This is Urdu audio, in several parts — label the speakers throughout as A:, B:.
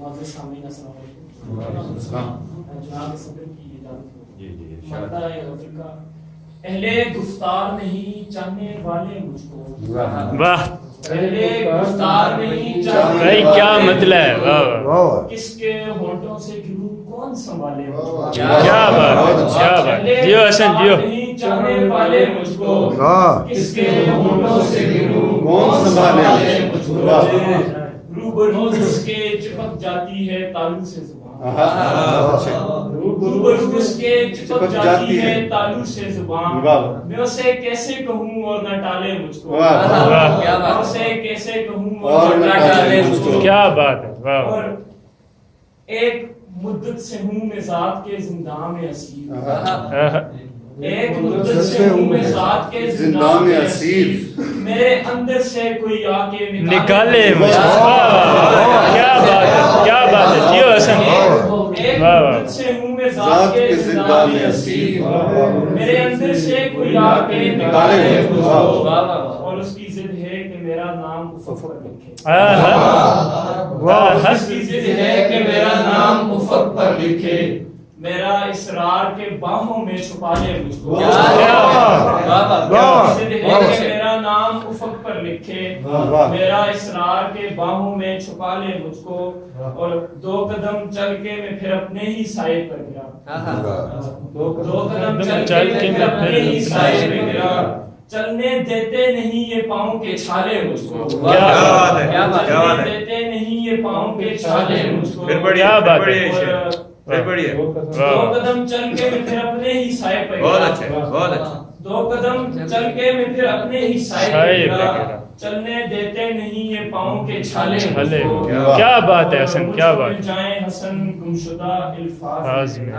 A: معزز سامعین السلام علیکم. جناب صدر کی اجازت ہو. مادہ غزل کا اہل گفتار نہیں چاہنے والے مجھ کو.
B: واہ
A: اہل گفتار نہیں چاہنے
B: بھائی کیا مطلب ہے. واہ
A: کس کے ہونٹوں سے گروں کون سنبھالے مجھ کو.
B: کیا بات کیا بات. جیو حسن جیو.
A: نہیں چاہنے والے مجھ کو کس کے ہونٹوں سے گروں کون سنبھالے مجھ کو. روبرو اس کے چپک جاتی ہے تالو سے زبان. روبرو اس کے چپک جاتی ہے تالو سے زبان. میں اسے کیسے کہوں اور نہ ٹالے مجھ کو. میں اسے کیسے کہوں اور نہ ٹالے مجھ کو.
B: کیا بات ہے. واہ
A: اور ایک مدت سے ہوں میں ذات کے زندان میں اسیر. ایک مدت سے ہوں میں ذات کے زندان میں اسیر. میرے اندر سے کوئی آ کے
B: نکالے مجھے. کیا بات ہے کیا بات ہے. جیو حسن.
A: ایک مدت سے ہوں میں ذات کے زندان میں اسیر. میرے اندر سے کوئی آ کے نکالے مجھ کو. اور اس کی ضد ہے کہ میرا نام افق پر لکھے. اس کی ضد ہے کہ میرا نام افق پر لکھے. میرا اسرار کے باہوں میں چھپا لے مجھ کو. میرا نام افق پر لکھے. میرا اسرار کے باہوں میں چھپا لے مجھ کو. اور دو قدم چل کے میں پھر اپنے ہی سائے پر گرا. دو قدم چل کے میں اپنے ہی سائے پہ گرا. چلنے دیتے نہیں یہ پاؤں کے چھالے مجھ کو. چلنے دیتے نہیں یہ پاؤں کے چھالے مجھ کو.
B: کیا بات ہے.
A: دو قدم چل کے میں پھر اپنے ہی سائے پہ گرا. دو قدم چل کے میں پھر اپنے ہی سائے پہ گرا. چلنے دیتے نہیں یہ پاؤں کے چھالے مجھ کو.
B: کیا بات ہے حسن کیا بات.
A: مجھ کو مل جائیں حسن گمشدہ الفاظ میں.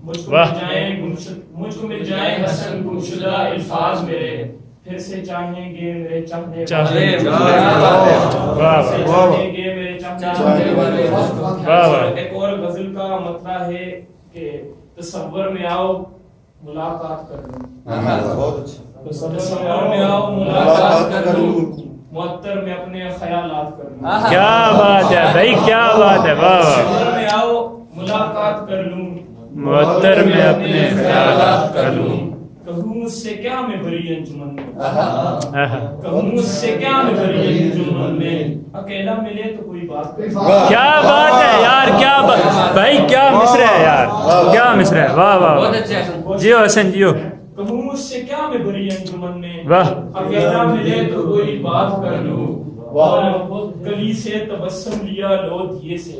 A: مجھ کو مل جائیں حسن گمشدہ الفاظ میرے. پھر سے چاہیں گے میرے چاہنے والے. ایک اور غزل کا مطلب ہے کہ تصور میں آؤ ملاقات کر لوں. تصور میں آؤ ملاقات کر لوں. معطر میں اپنے خیالات کر لوں.
B: کیا بات ہے بھائی کیا بات ہے. واہ
A: تصور میں آؤ ملاقات کر لوں.
B: معطر میں اپنے خیالات کر لوں.
A: کہوں مجھ سے کیا میں بری انجمن میں. کہوں مجھ سے کیا میں بری انجمن میں. اکیلا ملے تو کوئی بات کرے.
B: کیا بات ہے یار. کیا بات بھائی کیا مصرع ہے یار. کیا مصرع ہے. واہ واہ. جیو حسن جیو.
A: کہوں مجھ سے کیا میں بری انجمن میں.
B: واہ.
A: اکیلا ملے تو کوئی بات کر لوں. اور گلی سے تبسم لیا لو دیے سے.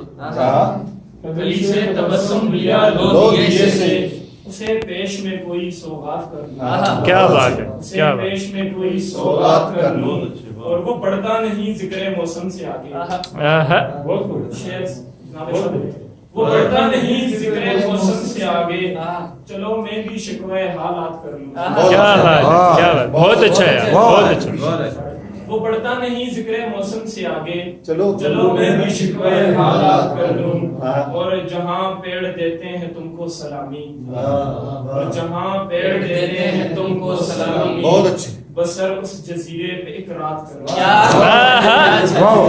A: گلی سے تبسم لیا لو دیے سے. اسے پیش میں کوئی سوغات کر لوں.
B: کیا بات ہے.
A: اسے پیش میں کوئی سوغات کر لوں. اور وہ پڑھتا نہیں ذکر موسم سے آگے. وہ پڑھتا نہیں ذکر موسم سے آگے. چلو میں بھی شکوہ حالات کر لوں.
B: کیا بات کیا بات. بہت اچھا ہے بہت اچھا.
A: وہ پڑھتا نہیں ذکر موسم سے آگے. چلو میں بھی شکوہ حالات کر لوں. اور جہاں پیڑ دیتے ہیں تم کو سلامی. اور جہاں پیڑ دیتے ہیں تم کو سلامی. بہت اچھی. بسر اس جزیرے پہ ایک رات کروں.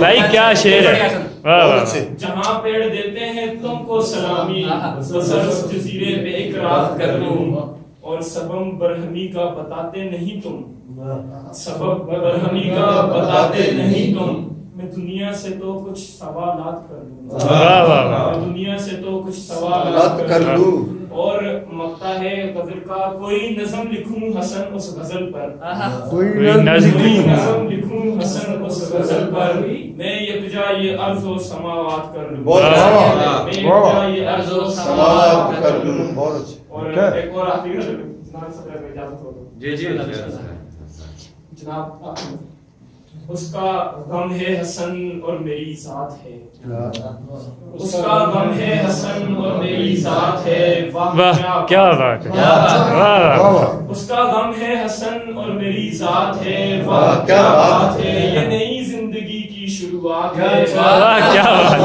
B: بھائی کیا شعر ہے.
A: جہاں پیڑ دیتے ہیں تم کو سلامی. بسر اس جزیرے پہ ایک رات کر لوں. اور سبب برہمی کا بتاتے نہیں تم. سبب برہمی کا بتاتے نہیں تم. میں دنیا سے تو کچھ سوالات کر لوں. دنیا سے تو کچھ سوالات کر لوں. اور مقطع ہے غزل کا کوئی نظم لکھوں حسن اس غزل پر.
B: کوئی نظم
A: لکھوں حسن اس غزل پر. میں یکجا یہ ارض و سماوات کر لوں. میں یکجا یہ ارض و سماوات کر لوں. اور ایک اور آخری جناب صدر میں اجازت ہو.
C: جی جی
A: جناب اس کا غم ہے حسن اور میری ذات ہے. اس کا غم ہے حسن اور میری ذات ہے.
B: واہ کیا بات ہے. واہ.
A: اس کا غم ہے حسن اور میری ذات ہے. واہ کیا بات ہے. یہ نئی زندگی کی شروعات ہے.
B: واہ کیا بات.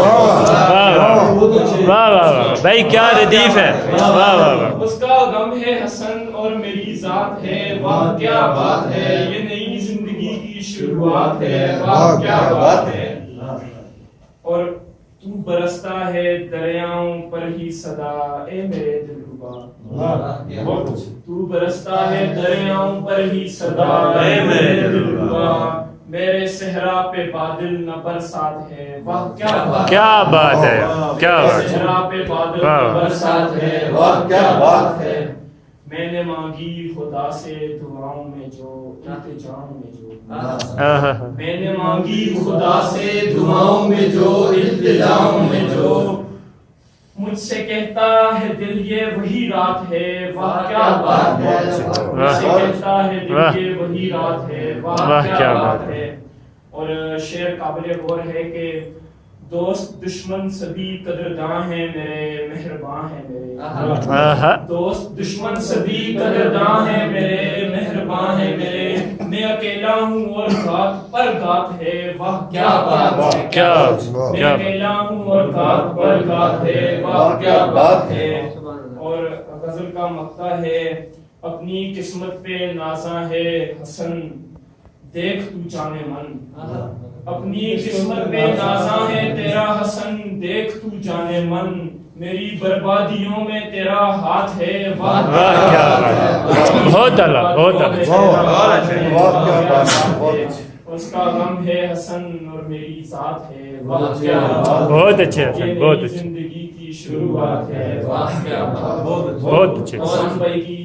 B: واہ واہ بھائی کیا ردیف ہے. واہ واہ.
A: اس کا غم ہے حسن اور میری ذات ہے. واہ کیا بات ہے. یہ نئی زندگی کی شروعات ہے. واہ کیا بات ہے. اور تو برستا ہے دریاؤں پر ہی صدا اے میرے دلربا تو برستا ہے دریاؤں پر ہی صدا اے میرے دلربا میرے صحرا پہ بادل نہ برسات ہے واہ
B: کیا بات ہے کیا بات
A: صحرا پہ بادل نہ برسات ہے واہ کیا بات ہے میں نے مانگی خدا سے دعاؤں میں جو التجاؤں میں جو میں نے مانگی خدا سے دعاؤں میں جو التجاؤں میں جو مجھ سے کہتا ہے دل یہ وہی رات ہے واہ کیا بات ہے مجھ سے کہتا ہے دل یہ وہی رات ہے واہ کیا بات ہے اور شعر قابل غور ہے کہ دوست دشمن سبھی قدرداں ہیں میرے مہرباں ہیں میرے دوست دشمن سبھی قدرداں ہیں میرے مہرباں ہیں میرے میں اکیلا ہوں اور گات پر گات ہے واہ کیا بات ہے
B: کیا
A: میں اکیلا ہوں اور گات پر گات ہے واہ کیا بات ہے اور غزل کا مقطع ہے اپنی قسمت پہ نازاں ہے حسن دیکھ تو جانے من اپنی قسمت پہ نازاں ہے تیرا حسن دیکھ تو جانے من میری بربادیوں میں تیرا ہاتھ ہے واہ
B: کیا بات ہے بہت اعلیٰ بہت
A: اس کا غم ہے حسن اور میری ذات ہے واہ کیا
B: بہت اچھے حسن بہت اچھے
A: زندگی کی شروعات ہے واہ کیا
B: بہت اچھے
A: حسن بھائی کی